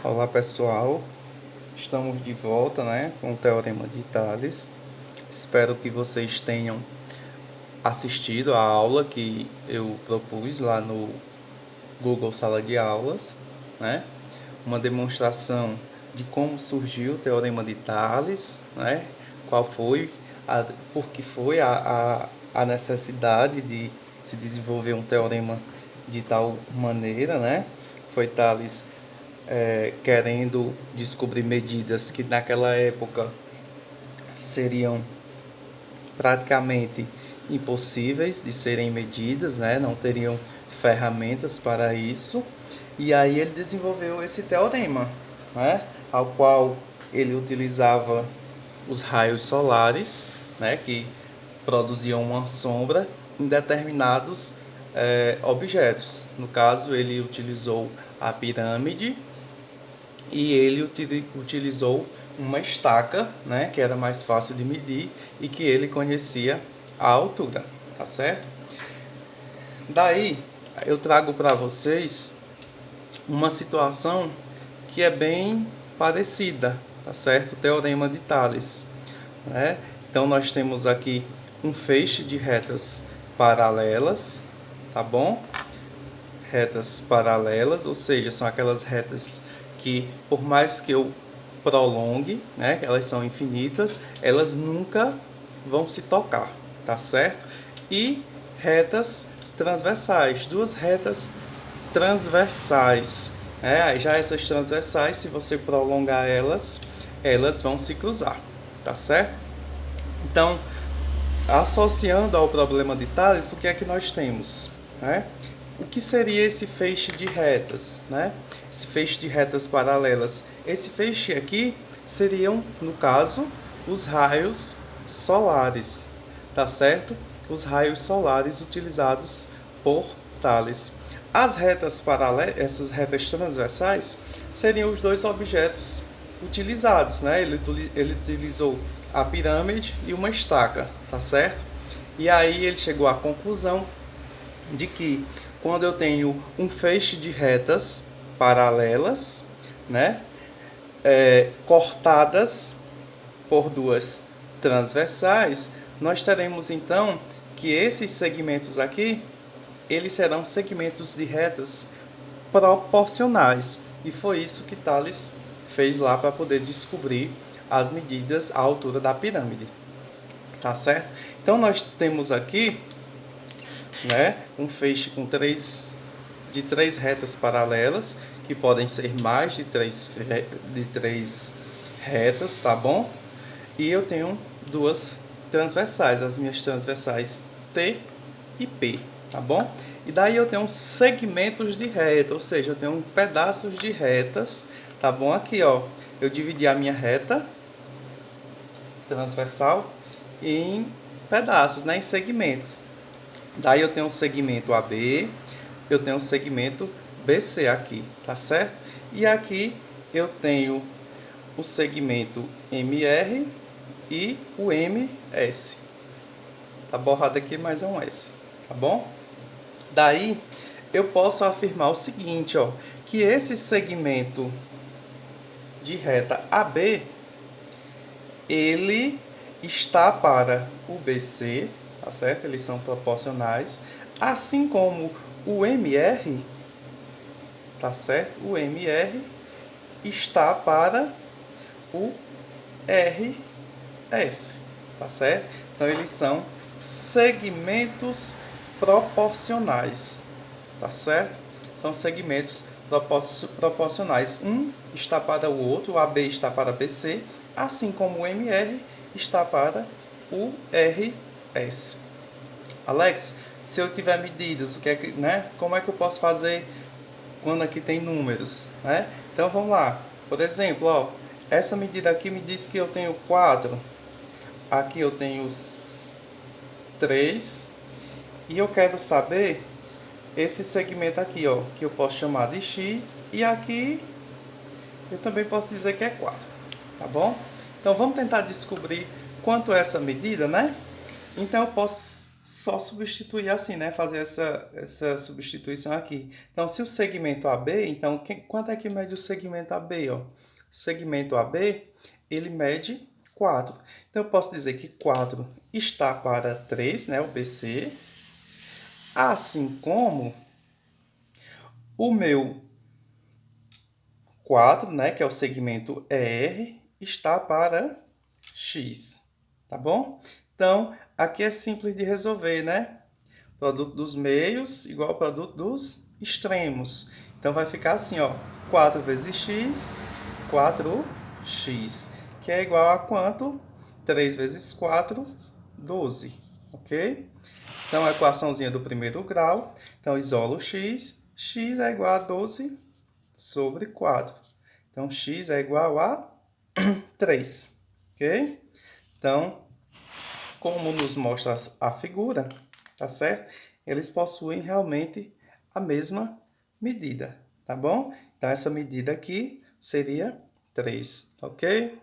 Olá pessoal, estamos de volta, com o Teorema de Tales. Espero que vocês tenham assistido a aula que eu propus lá no Google Sala de Aulas, Uma demonstração de como surgiu o Teorema de Tales, Qual foi, por que foi a necessidade de se desenvolver um teorema de tal maneira, Foi Tales querendo descobrir medidas que naquela época seriam praticamente impossíveis de serem medidas, não teriam ferramentas para isso. E aí ele desenvolveu esse teorema, ao qual ele utilizava os raios solares, que produziam uma sombra em determinados objetos. No caso, ele utilizou a pirâmide e ele utilizou uma estaca, que era mais fácil de medir e que ele conhecia a altura, tá certo? Daí eu trago para vocês uma situação que é bem parecida, tá certo? O teorema de Tales, Então nós temos aqui um feixe de retas paralelas, tá bom? Retas paralelas, ou seja, são aquelas retas que, por mais que eu prolongue, elas são infinitas, elas nunca vão se tocar, tá certo? E retas transversais, duas retas transversais. Já essas transversais, se você prolongar elas, elas vão se cruzar, tá certo? Então, associando ao problema de Tales, o que é que nós temos? O que seria esse feixe de retas? Esse feixe de retas paralelas. Esse feixe aqui seriam, no caso, os raios solares, tá certo? Os raios solares utilizados por Tales. As retas paralelas, essas retas transversais, seriam os dois objetos utilizados, Ele utilizou a pirâmide e uma estaca, tá certo? E aí ele chegou à conclusão de que quando eu tenho um feixe de retas paralelas, cortadas por duas transversais, nós teremos então que esses segmentos aqui, eles serão segmentos de retas proporcionais. E foi isso que Tales fez lá para poder descobrir as medidas à altura da pirâmide. Tá certo? Então nós temos aqui um feixe com de três retas paralelas, que podem ser mais de três retas, tá bom? E eu tenho duas transversais, as minhas transversais T e P, tá bom? E daí eu tenho segmentos de reta, ou seja, eu tenho pedaços de retas, tá bom? Aqui, ó, eu dividi a minha reta transversal em pedaços, em segmentos. Daí eu tenho um segmento AB, eu tenho um segmento BC aqui, tá certo? E aqui eu tenho o segmento MR e o MS. Tá borrado aqui, mas é um S, tá bom? Daí eu posso afirmar o seguinte, ó, que esse segmento de reta AB, ele está para o BC, tá certo? Eles são proporcionais, assim como o MR, tá certo? O MR está para o RS, tá certo? Então eles são segmentos proporcionais, tá certo? São segmentos proporcionais. Um está para o outro, o AB está para BC, assim como o MR está para o RS. Alex, se eu tiver medidas, o que é que, como é que eu posso fazer quando aqui tem números, Então vamos lá. Por exemplo, ó, essa medida aqui me diz que eu tenho 4. Aqui eu tenho 3. E eu quero saber esse segmento aqui, ó, que eu posso chamar de X. E aqui eu também posso dizer que é 4. Tá bom? Então vamos tentar descobrir quanto é essa medida, Então eu posso só substituir assim, né? Fazer essa substituição aqui. Então, se o segmento AB, então, quanto é que mede o segmento AB, ó? O segmento AB, ele mede 4. Então, eu posso dizer que 4 está para 3, né? O BC. Assim como o meu 4, né? Que é o segmento ER, está para X. Tá bom? Então, aqui é simples de resolver, né? Produto dos meios igual ao produto dos extremos. Então, vai ficar assim, ó. 4 vezes x, 4x. Que é igual a quanto? 3 vezes 4, 12. Ok? Então, a equaçãozinha do primeiro grau. Então, isolo o x. X é igual a 12 sobre 4. Então, x é igual a 3. Ok? Então, como nos mostra a figura, tá certo? Eles possuem realmente a mesma medida, tá bom? Então, essa medida aqui seria 3, ok?